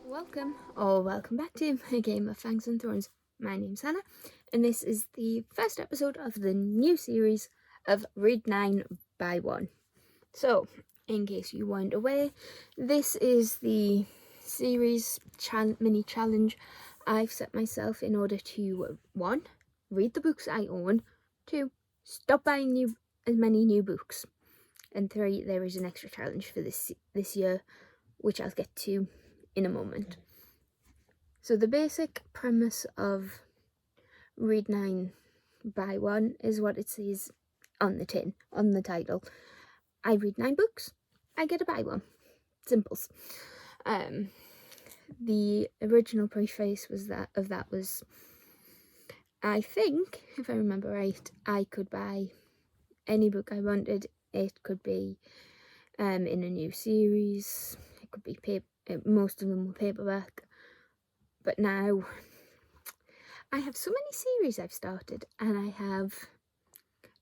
Welcome back to a game of Fangs and Thorns. My name's Hannah, and this is the first episode of the new series of Read 9 by 1. So, in case you weren't aware, this is the series mini challenge I've set myself in order to 1. Read the books I own, 2. Stop buying as many new books, and 3. There is an extra challenge for this year, which I'll get to in a moment. So the basic premise of Read 9 by 1 is what it says on the tin, on the title. I read 9 books, I get to buy one. Simples. The original preface was I think, if I remember right, I could buy any book I wanted. It could be in a new series, it could be most of them were paperback. But now, I have so many series I've started, and I have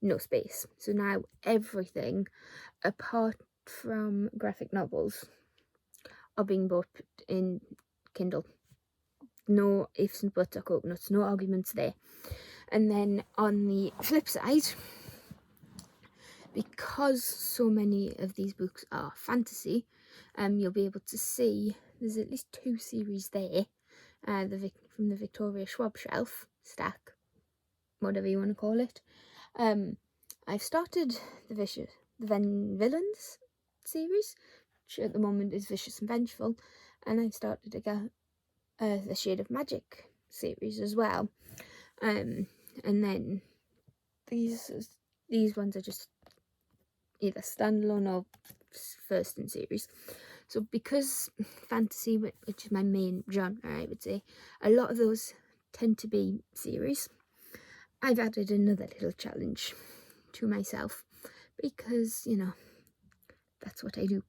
no space. So now everything, apart from graphic novels, are being bought in Kindle. No ifs and buts or coconuts, no arguments there. And then on the flip side, because so many of these books are fantasy, you'll be able to see there's at least 2 series there. From the Victoria Schwab shelf stack, whatever you want to call it. I've started the Villains series, which at the moment is Vicious and Vengeful, and I've started the Shade of Magic series as well. And then these ones are just either standalone or first in series. So because fantasy, which is my main genre, I would say, a lot of those tend to be series, I've added another little challenge to myself because, that's what I do.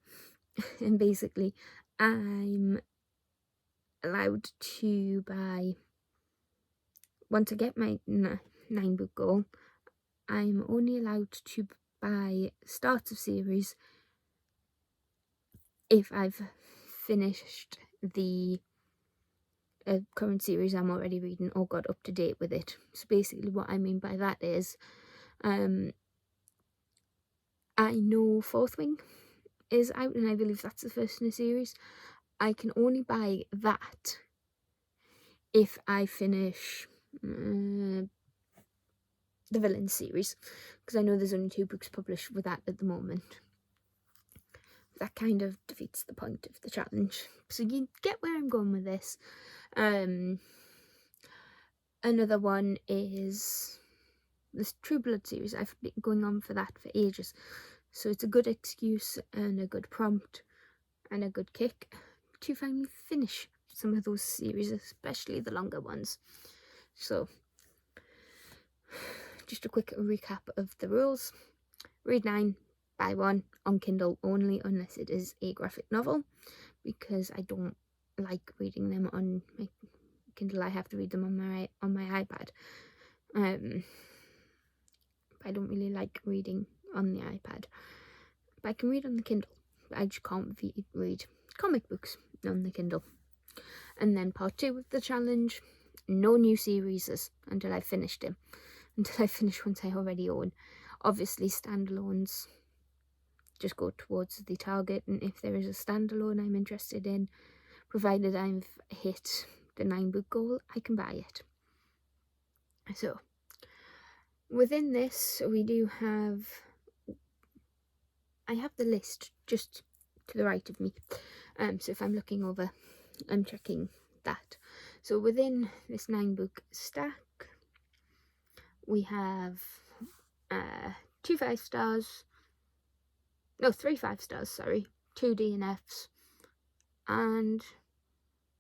And basically, I'm allowed to buy, once I get my 9 book goal, I'm only allowed to buy starts of series if I've finished the current series I'm already reading or got up to date with it. So basically what I mean by that is I know Fourth Wing is out, and I believe that's the first in a series. I can only buy that if I finish the Villains series, because I know there's only 2 books published with that at the moment. That kind of defeats the point of the challenge. So you get where I'm going with this. Another one is this True Blood series. I've been going on for that for ages. So it's a good excuse and a good prompt and a good kick to finally finish some of those series, especially the longer ones. So just a quick recap of the rules. Read 9 by 1 on Kindle only, unless it is a graphic novel, because I don't like reading them on my Kindle. I have to read them on my iPad. I don't really like reading on the iPad, but I can read on the Kindle. I just can't read comic books on the Kindle. And then part 2 of the challenge, no new series until I finished them. Until I finish ones I already own. Obviously standalones just go towards the target, and if there is a standalone I'm interested in, provided I've hit the 9 book goal, I can buy it. So within this we do have, I have the list just to the right of me, so if I'm looking over, I'm checking that. So within this 9 book stack we have 3 5 stars, sorry, 2 DNFs, and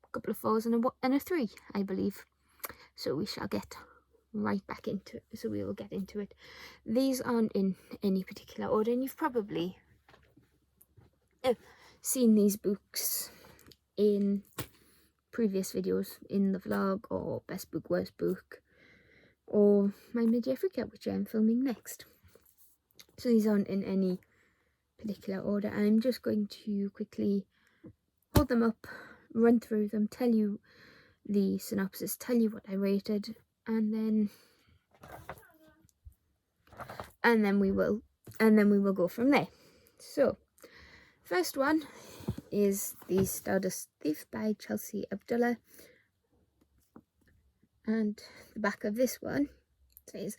a couple of 4s and a 3, I believe. So we shall get right back into it. So we will get into it. These aren't in any particular order, and you've probably seen these books in previous videos, in the vlog, or best book, worst book, or my mid-year freakout, which I'm filming next. So these aren't in any particular order. I'm just going to quickly hold them up run through them, tell you the synopsis, tell you what I rated, and then we will go from there. So, first one is The Stardust Thief by Chelsea Abdullah, and the back of this one says,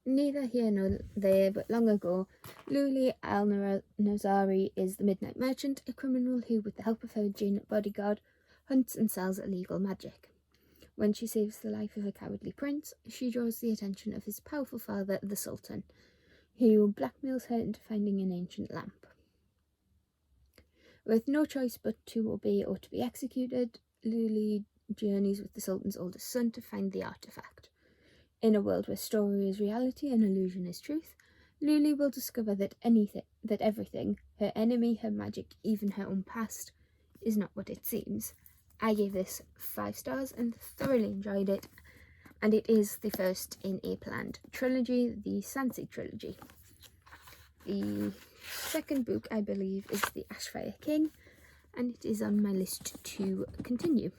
neither here nor there, but long ago, Luli al-Nazari is the Midnight Merchant, a criminal who, with the help of her djinn bodyguard, hunts and sells illegal magic. When she saves the life of a cowardly prince, she draws the attention of his powerful father, the Sultan, who blackmails her into finding an ancient lamp. With no choice but to obey or to be executed, Luli journeys with the Sultan's oldest son to find the artifact. In a world where story is reality and illusion is truth, Luli will discover that everything, her enemy, her magic, even her own past, is not what it seems. I gave this 5 stars and thoroughly enjoyed it, and it is the first in a planned trilogy, the Sansi trilogy. The second book, I believe, is The Ashfire King, and it is on my list to continue.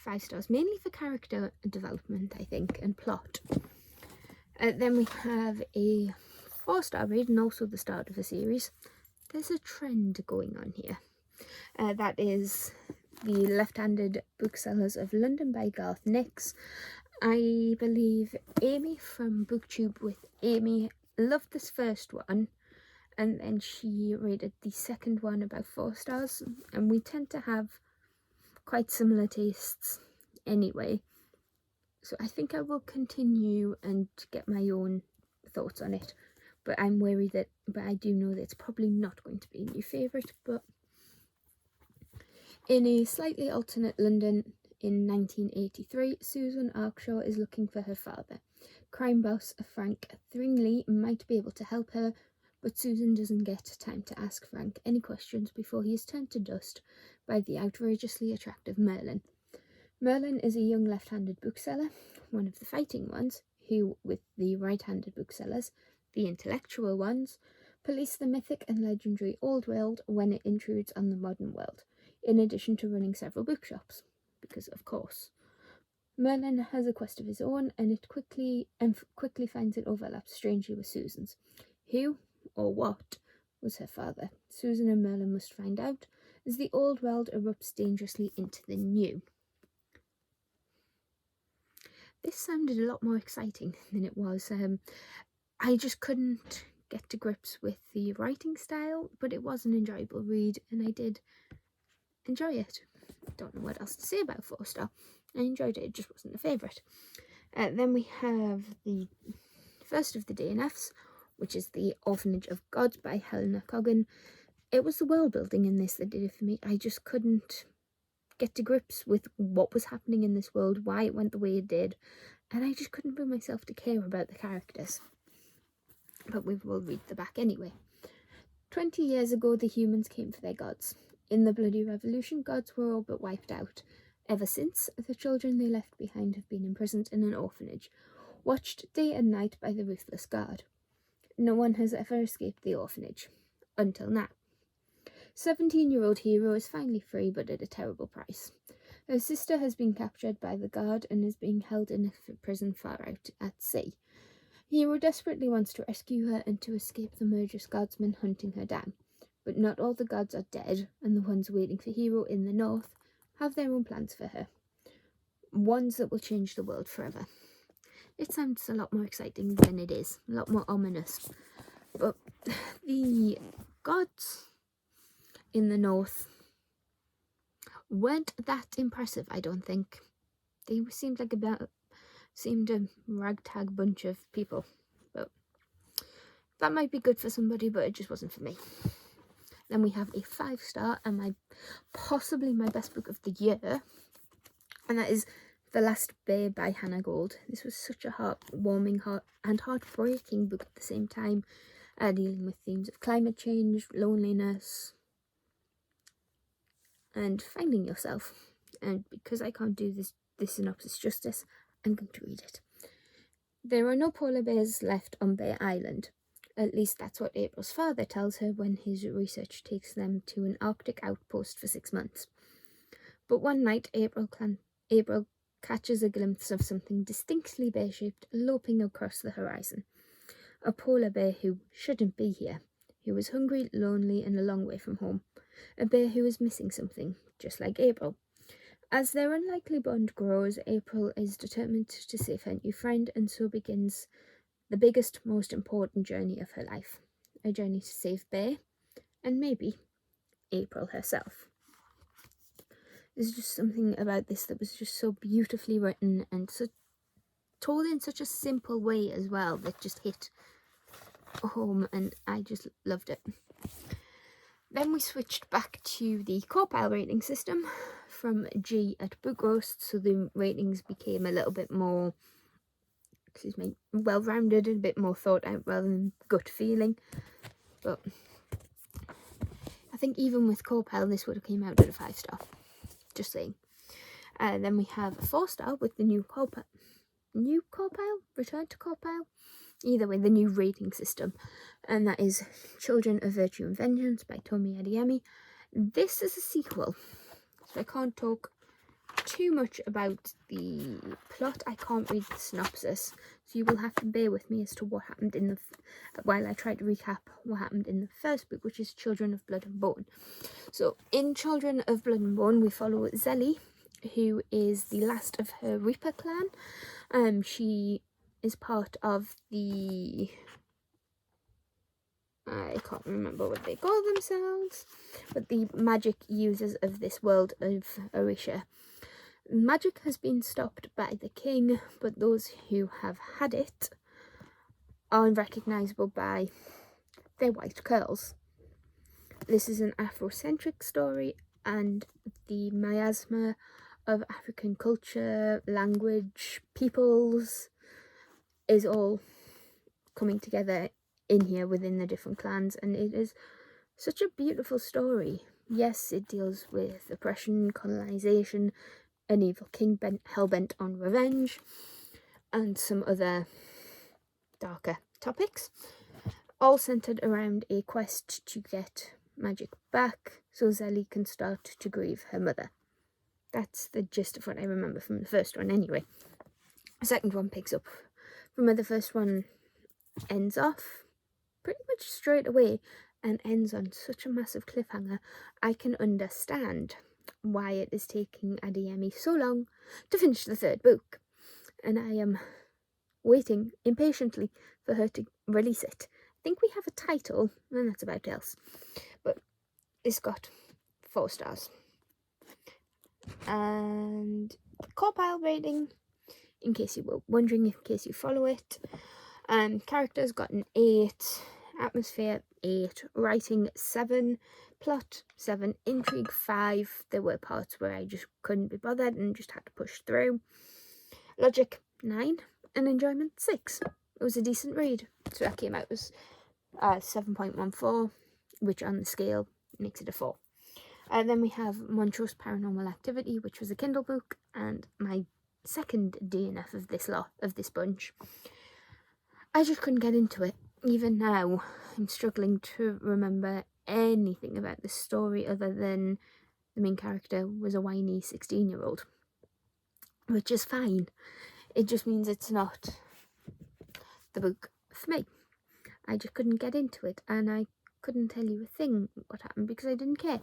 5 stars, mainly for character development, I think, and plot. Then we have a 4-star read, and also the start of a series. There's a trend going on here. That is The Left-Handed Booksellers of London by Garth Nix. I believe Amy from BookTube with Amy loved this first one, and then she rated the second one about 4 stars, and we tend to have quite similar tastes anyway, so I think I will continue and get my own thoughts on it, but I do know that it's probably not going to be a new favourite. But in a slightly alternate London in 1983, Susan Arkshaw is looking for her father. Crime boss Frank Thringley might be able to help her, but Susan doesn't get time to ask Frank any questions before he is turned to dust by the outrageously attractive Merlin. Merlin is a young left-handed bookseller, one of the fighting ones, who, with the right-handed booksellers, the intellectual ones, police the mythic and legendary old world when it intrudes on the modern world, in addition to running several bookshops, because of course. Merlin has a quest of his own, and quickly finds it overlaps strangely with Susan's. Who, or what, was her father? Susan and Merlin must find out, as the old world erupts dangerously into the new. This sounded a lot more exciting than it was. I just couldn't get to grips with the writing style, but it was an enjoyable read, and I did enjoy it. Don't know what else to say about 4-star. I enjoyed it, it just wasn't a favourite. Then we have the first of the DNFs, which is The Orphanage of Gods by Helena Coggan. It was the world building in this that did it for me. I just couldn't get to grips with what was happening in this world, why it went the way it did, and I just couldn't bring myself to care about the characters. But we will read the back anyway. 20 years ago, the humans came for their gods. In the bloody revolution, gods were all but wiped out. Ever since, the children they left behind have been imprisoned in an orphanage, watched day and night by the ruthless guard. No one has ever escaped the orphanage. Until now. 17-year-old Hero is finally free, but at a terrible price. Her sister has been captured by the guard and is being held in a prison far out at sea. Hero desperately wants to rescue her and to escape the murderous guardsmen hunting her down. But not all the gods are dead, and the ones waiting for Hero in the north have their own plans for her. Ones that will change the world forever. It sounds a lot more exciting than it is, a lot more ominous. But the gods in the north weren't that impressive, I don't think. They seemed a ragtag bunch of people. But that might be good for somebody, but it just wasn't for me. Then we have a 5-star and possibly my best book of the year, and that is The Last Bear by Hannah Gold. This was such a heartwarming and heartbreaking book at the same time, dealing with themes of climate change, loneliness, and finding yourself. And because I can't do this synopsis justice, I'm going to read it. There are no polar bears left on Bear Island. At least that's what April's father tells her when his research takes them to an Arctic outpost for 6 months. But one night, April catches a glimpse of something distinctly bear-shaped loping across the horizon. A polar bear who shouldn't be here, who was hungry, lonely, and a long way from home. A bear who was missing something, just like April. As their unlikely bond grows, April is determined to save her new friend, and so begins the biggest, most important journey of her life. A journey to save Bear, and maybe April herself. There's just something about this that was just so beautifully written and so told in such a simple way as well that just hit home, and I just loved it. Then we switched back to the core rating system from G at Book Roast, so the ratings became a little bit more, well-rounded and a bit more thought out rather than gut feeling. But I think even with core this would have came out at a 5-star. Just saying. Then we have a 4-star with the new core return to core either way, the new rating system, and that is Children of Virtue and Vengeance by Tomi Adeyemi. This is a sequel, so I can't talk too much about the plot. I can't read the synopsis, so you will have to bear with me as to what happened in while I try to recap what happened in the first book, which is Children of Blood and Bone. So in Children of Blood and Bone, we follow Zelly, who is the last of her Reaper clan. She is part of the, I can't remember what they call themselves, but the magic users of this world of Orisha. Magic has been stopped by the king, but those who have had it are unrecognisable by their white curls. This is an Afrocentric story, and the miasma of African culture, language, peoples is all coming together in here within the different clans, and it is such a beautiful story. Yes, it deals with oppression, colonization, an evil king hell-bent on revenge, and some other darker topics, all centered around a quest to get magic back so Zelly can start to grieve her mother. That's the gist of what I remember from the first one anyway. The second one picks up from where the first one ends off pretty much straight away and ends on such a massive cliffhanger. I can understand why it is taking Adeyemi so long to finish the third book, and I am waiting impatiently for her to release it. I think we have a title, and that's about else, but it's got 4 stars. And core rating, in case you were wondering, in case you follow it, characters got an 8, atmosphere 8, writing 7, plot 7, intrigue 5. There were parts where I just couldn't be bothered and just had to push through. Logic 9, and enjoyment 6. It was a decent read, so that came out as 7.14, which on the scale makes it a 4. Then we have Montrose Paranormal Activity, which was a Kindle book, and my second DNF of this bunch. I just couldn't get into it. Even now, I'm struggling to remember anything about the story other than the main character was a whiny 16-year-old, which is fine. It just means it's not the book for me. I just couldn't get into it, and I couldn't tell you a thing what happened because I didn't care.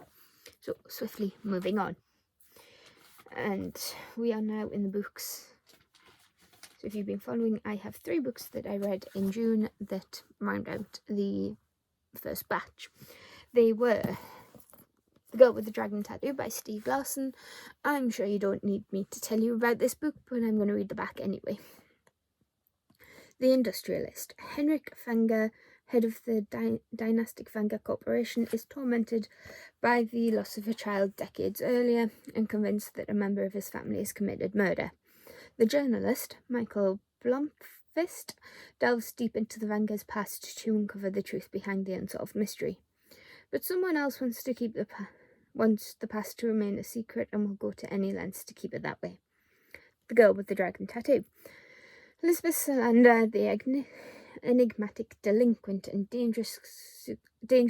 So, swiftly moving on. And we are now in the books. So if you've been following, I have 3 books that I read in June that round out the first batch. They were The Girl with the Dragon Tattoo by Steve Larson. I'm sure you don't need me to tell you about this book, but I'm going to read the back anyway. The Industrialist. Henrik Fanger, head of the dynastic Fanger Corporation, is tormented by the loss of a child decades earlier and convinced that a member of his family has committed murder. The journalist, Michael Blomqvist, delves deep into the Vanger's past to uncover the truth behind the unsolved mystery. But someone else wants the past to remain a secret and will go to any lengths to keep it that way. The Girl with the Dragon Tattoo. Elizabeth Salander, the enigmatic delinquent and dangerous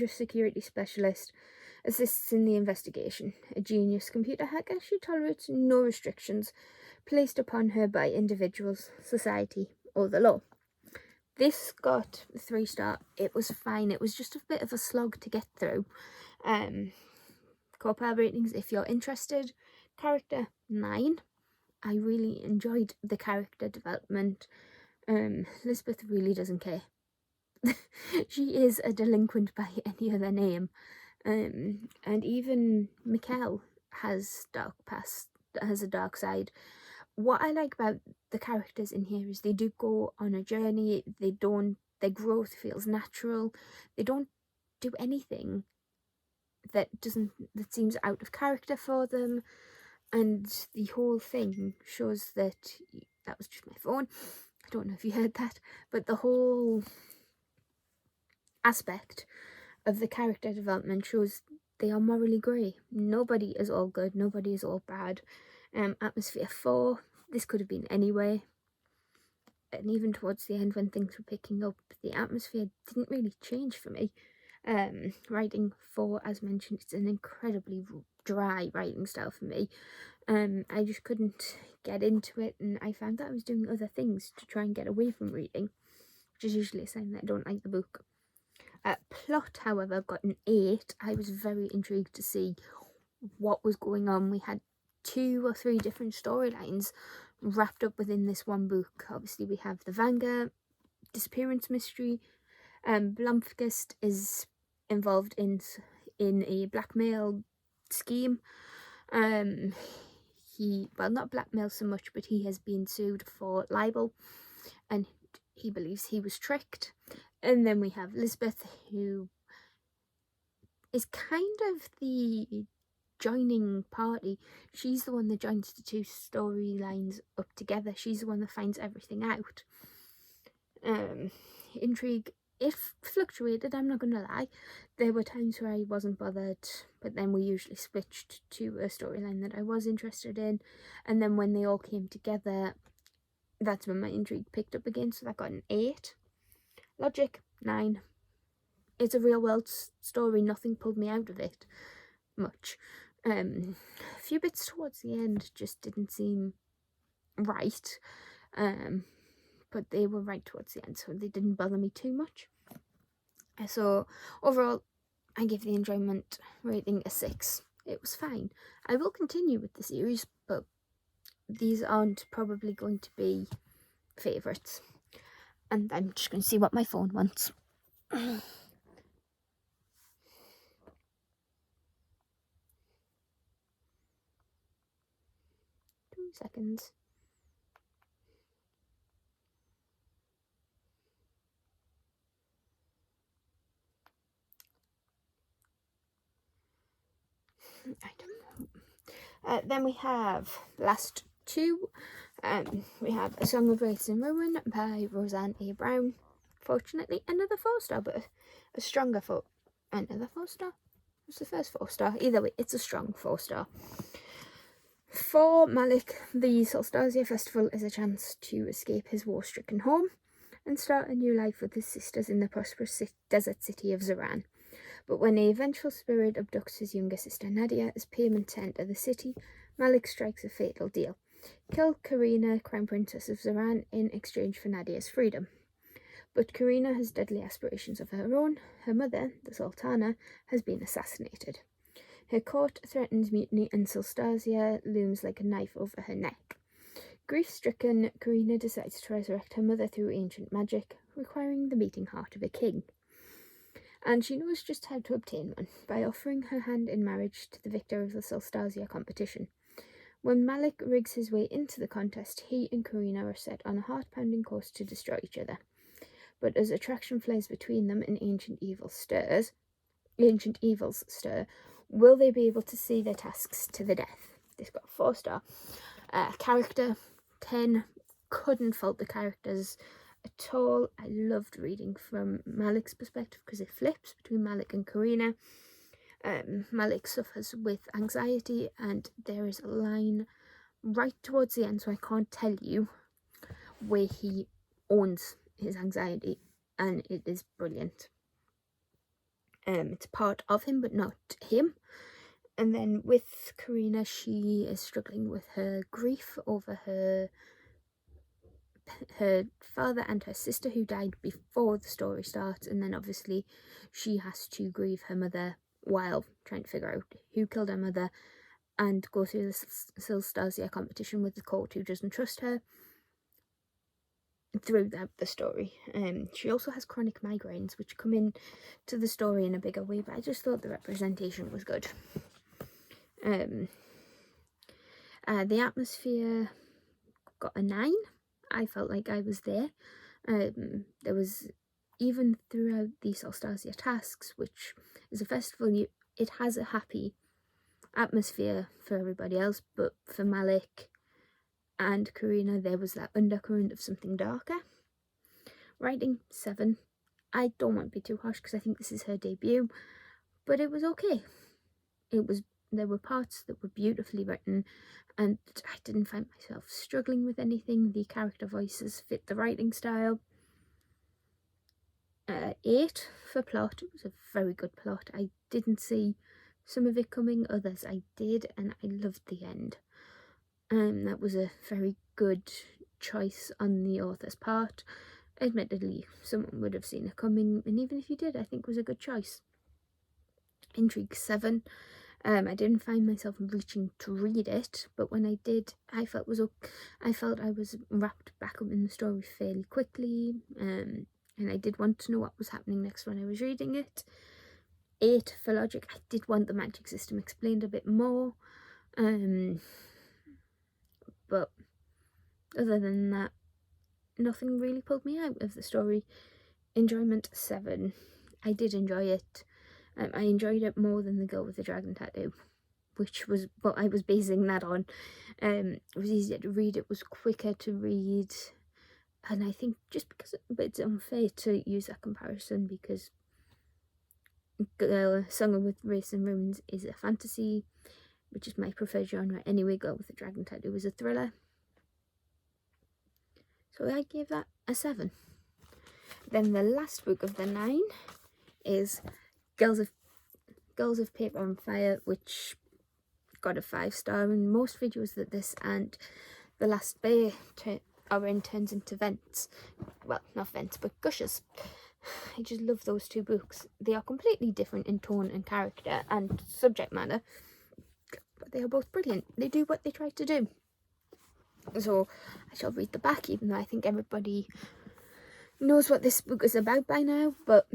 security specialist, assists in the investigation. A genius computer hacker, she tolerates no restrictions placed upon her by individuals, society, or the law. This got a 3-star. It was fine. It was just a bit of a slog to get through. Core ratings, if you're interested. Character, 9. I really enjoyed the character development. Lisbeth really doesn't care. She is a delinquent by any other name. And even Mikkel has a dark side. What I like about the characters in here is they do go on a journey. Their growth feels natural. They don't do anything that seems out of character for them. And the whole thing shows that was just my phone. I don't know if you heard that, but the whole aspect of the character development shows they are morally grey. Nobody is all good, nobody is all bad. Atmosphere 4, this could have been anyway. And even towards the end when things were picking up, the atmosphere didn't really change for me. Writing 4, as mentioned, it's an incredibly dry writing style for me. I just couldn't get into it, and I found that I was doing other things to try and get away from reading, which is usually a sign that I don't like the book. Plot, however, got an 8. I was very intrigued to see what was going on. We had 2 or 3 different storylines wrapped up within this one book. Obviously, we have the Vanguard disappearance mystery. Blomkvist is involved in a blackmail scheme. Not blackmail so much, but he has been sued for libel, and he believes he was tricked. And then we have Lisbeth, who is kind of the joining party. She's the one that joins the 2 storylines up together. She's the one that finds everything out. Intrigue, it fluctuated, I'm not gonna lie. There were times where I wasn't bothered, but then we usually switched to a storyline that I was interested in, and then when they all came together, that's when my intrigue picked up again, so that got an 8. Logic, 9. It's a real world story, nothing pulled me out of it much. A few bits towards the end just didn't seem right, but they were right towards the end, so they didn't bother me too much. So overall, I give the enjoyment rating a 6. It was fine. I will continue with the series, but these aren't probably going to be favourites. And I'm just going to see what my phone wants. 2 seconds. I don't know. Then we have last 2. We have A Song of Wraiths and Ruin by Roseanne A. Brown. Fortunately, another 4-star, but a stronger another 4-star? What's the first 4-star? Either way, it's a strong 4-star. For Malik, the Solstasia Festival is a chance to escape his war-stricken home and start a new life with his sisters in the prosperous desert city of Zaran. But when a vengeful spirit abducts his younger sister Nadia as payment to enter the city, Malik strikes a fatal deal. Kill Karina, Crown Princess of Zaran, in exchange for Nadia's freedom. But Karina has deadly aspirations of her own. Her mother, the Sultana, has been assassinated. Her court threatens mutiny, and Solstasia looms like a knife over her neck. Grief-stricken, Karina decides to resurrect her mother through ancient magic, requiring the beating heart of a king. And she knows just how to obtain one, by offering her hand in marriage to the victor of the Solstasia competition. When Malik rigs his way into the contest, he and Karina are set on a heart-pounding course to destroy each other. But as attraction flares between them and ancient evils stir, will they be able to see their tasks to the death? This got a 4-star. Character, 10. Couldn't fault the characters at all. I loved reading from Malik's perspective because it flips between Malik and Karina. Malik suffers with anxiety, and there is a line right towards the end, so I can't tell you, where he owns his anxiety, and it is brilliant. It's part of him, but not him. And then with Karina, she is struggling with her grief over her father and her sister who died before the story starts, and then obviously she has to grieve her mother while trying to figure out who killed her mother and go through the Silstasia competition with the court who doesn't trust her throughout the story. She also has chronic migraines which come in to the story in a bigger way, but I just thought the representation was good. The atmosphere got a 9. I felt like I was there. There was, even throughout the Solstasia tasks, which is a festival, it has a happy atmosphere for everybody else, but for Malik and Karina there was that undercurrent of something darker. Writing 7. I don't want to be too harsh because I think this is her debut, but it was okay. There were parts that were beautifully written, and I didn't find myself struggling with anything. The character voices fit the writing style. 8 for plot. It was a very good plot. I didn't see some of it coming, others I did, and I loved the end. That was a very good choice on the author's part. Admittedly, someone would have seen it coming, and even if you did, I think it was a good choice. Intrigue 7. I didn't find myself reaching to read it, but when I did, I felt I was wrapped back up in the story fairly quickly, and I did want to know what was happening next when I was reading it. 8 for logic. I did want the magic system explained a bit more, but other than that, nothing really pulled me out of the story. Enjoyment 7. I did enjoy it. I enjoyed it more than The Girl with the Dragon Tattoo, which was what I was basing that on. It was easier to read, it was quicker to read, and I think just because it's unfair to use that comparison because Song with Race and Ruins is a fantasy, which is my preferred genre anyway. Girl with the Dragon Tattoo is a thriller. So I gave that a 7. Then the last book of the 9 is Girls of Paper and Fire, which got a 5-star. In most videos that this and The Last Bear are in turns into vents. Well, not vents, but gushes. I just love those two books. They are completely different in tone and character and subject matter, but they are both brilliant. They do what they try to do. So I shall read the back, even though I think everybody knows what this book is about by now, but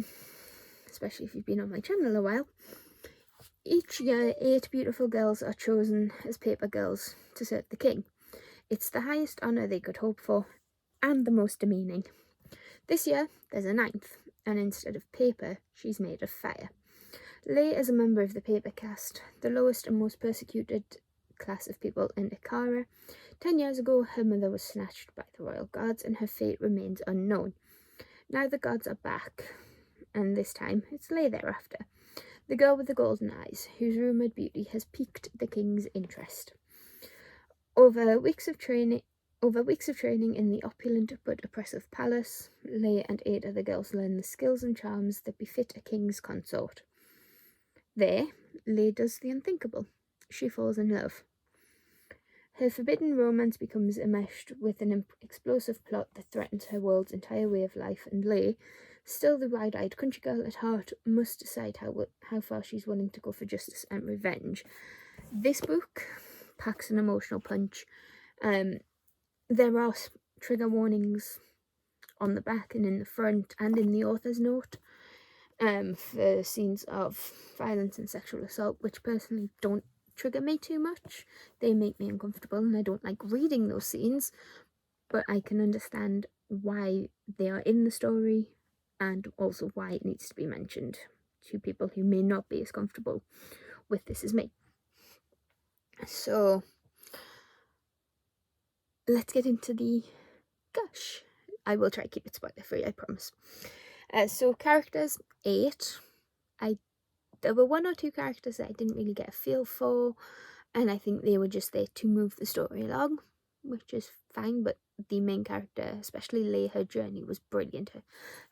especially if you've been on my channel a while. Each year, 8 beautiful girls are chosen as paper girls to serve the king. It's the highest honour they could hope for, and the most demeaning. This year, there's a 9th, and instead of paper, she's made of fire. Lay is a member of the paper caste, the lowest and most persecuted class of people in Ikara. 10 years ago, her mother was snatched by the royal guards, and her fate remains unknown. Now the gods are back, and this time it's Lay they're after. The girl with the golden eyes, whose rumoured beauty has piqued the king's interest. Over weeks of training in the opulent but oppressive palace, Lay and 8 other girls learn the skills and charms that befit a king's consort. There, Lay does the unthinkable. She falls in love. Her forbidden romance becomes enmeshed with an explosive plot that threatens her world's entire way of life, and Lay, still the wide-eyed country girl at heart, must decide how far she's willing to go for justice and revenge. This book packs an emotional punch. There are trigger warnings on the back and in the front and in the author's note for scenes of violence and sexual assault, which personally don't trigger me too much. They make me uncomfortable and I don't like reading those scenes, but I can understand why they are in the story and also why it needs to be mentioned to people who may not be as comfortable with this as me. So let's get into the gush. I will try to keep it spoiler free, I promise. So characters, 8. There were 1 or 2 characters that I didn't really get a feel for, and I think they were just there to move the story along, which is fine, but the main character, especially Lay, her journey was brilliant.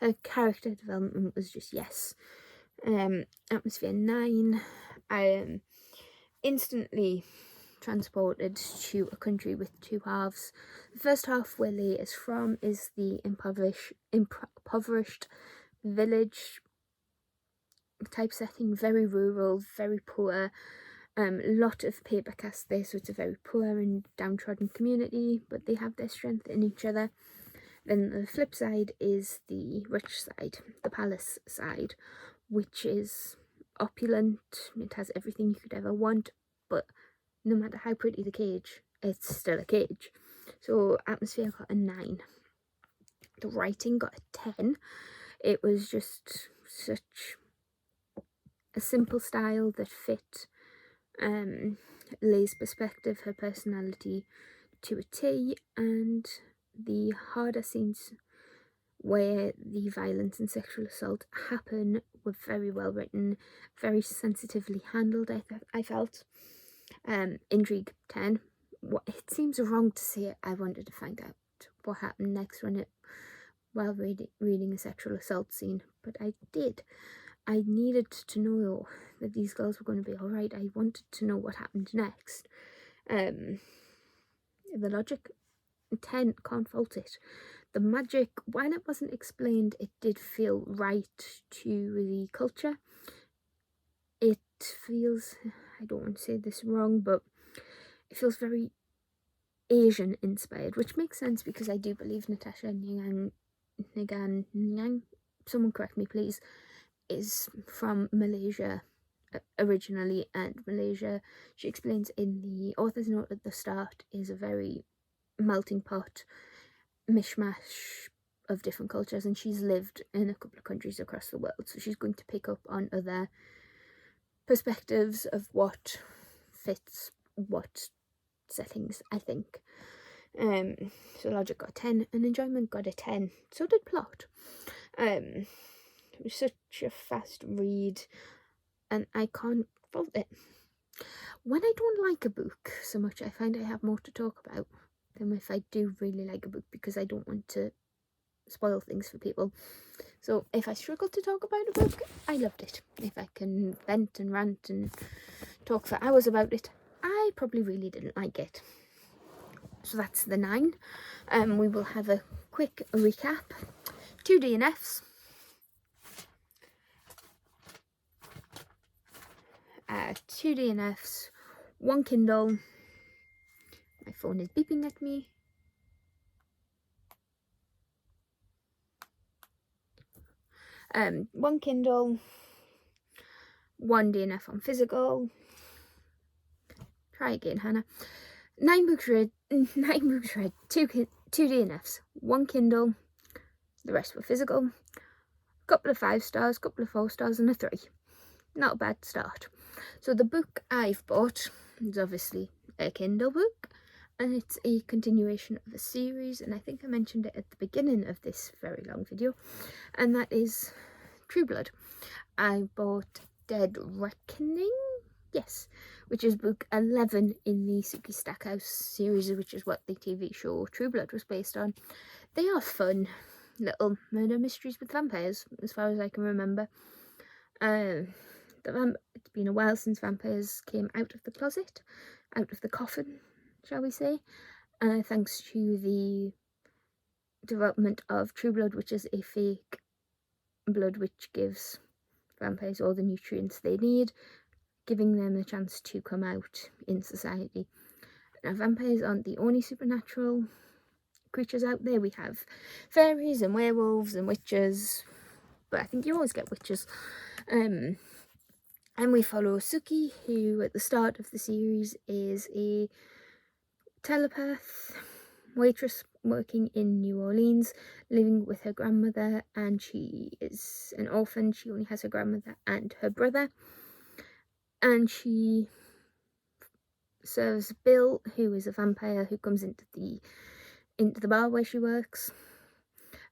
Her character development was just yes. Atmosphere 9, I am instantly transported to a country with two halves. The first half, where Leigh is from, is the impoverished village type setting, very rural, very poor. Lot of paper casts there, so it's a very poor and downtrodden community, but they have their strength in each other. Then the flip side is the rich side, the palace side, which is opulent. It has everything you could ever want, but no matter how pretty the cage, it's still a cage. So atmosphere got a 9. The writing got a 10. It was just such a simple style that fit Leigh's perspective, her personality to a T, and the harder scenes where the violence and sexual assault happen were very well written, very sensitively handled, I felt. Intrigue 10. It seems wrong to say it. I wanted to find out what happened next while reading a sexual assault scene, but I did. I needed to know that these girls were going to be alright. I wanted to know what happened next. The logic, 10, can't fault it. The magic, while it wasn't explained, it did feel right to the culture. It feels, I don't want to say this wrong, but it feels very Asian inspired, which makes sense because I do believe Natasha Nyang, someone correct me please, is from Malaysia originally, and Malaysia, she explains in the author's note at the start, is a very melting pot, mishmash of different cultures, and she's lived in a couple of countries across the world, so she's going to pick up on other perspectives of what fits what settings, I think. So logic got a 10 and enjoyment got a 10. So did plot. It was such a fast read and I can't fault it. When I don't like a book so much, I find I have more to talk about than if I do really like a book, because I don't want to spoil things for people. So if I struggle to talk about a book, I loved it. If I can vent and rant and talk for hours about it, I probably really didn't like it. So that's the 9. We will have a quick recap. 2 DNFs. 2 DNFs, 1 Kindle. My phone is beeping at me. One Kindle, 1 DNF on physical. Try again, Hannah. 9 books read, 2 DNFs, 1 Kindle, the rest were physical. Couple of 5 stars, couple of 4 stars, and a 3. Not a bad start. So the book I've bought is obviously a Kindle book, and it's a continuation of a series, and I think I mentioned it at the beginning of this very long video, and that is True Blood. I bought Dead Reckoning, yes, which is book 11 in the Suki Stackhouse series, which is what the TV show True Blood was based on. They are fun little murder mysteries with vampires, as far as I can remember. It's been a while since vampires came out of the closet, out of the coffin, shall we say, thanks to the development of True Blood, which is a fake blood which gives vampires all the nutrients they need, giving them a chance to come out in society. Now, vampires aren't the only supernatural creatures out there. We have fairies and werewolves and witches, but I think you always get witches. And we follow Suki, who at the start of the series is a telepath waitress working in New Orleans, living with her grandmother, and she is an orphan. She only has her grandmother and her brother, and she serves Bill, who is a vampire who comes into the bar where she works,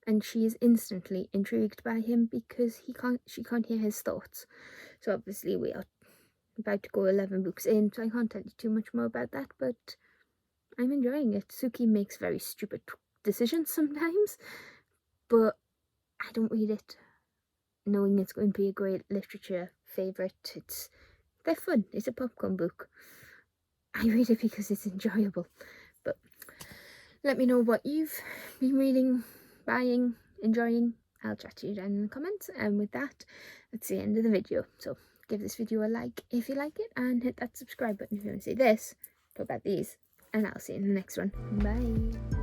and she is instantly intrigued by him because she can't hear his thoughts. So obviously we are about to go 11 books in, so I can't tell you too much more about that, but I'm enjoying it. Suki makes very stupid decisions sometimes, but I don't read it knowing it's going to be a great literature favourite. They're fun. It's a popcorn book. I read it because it's enjoyable. But let me know what you've been reading, buying, enjoying. I'll chat to you down in the comments. And with that, that's the end of the video. So give this video a like if you like it, and hit that subscribe button if you want to see this, talk about these, and I'll see you in the next one. Bye.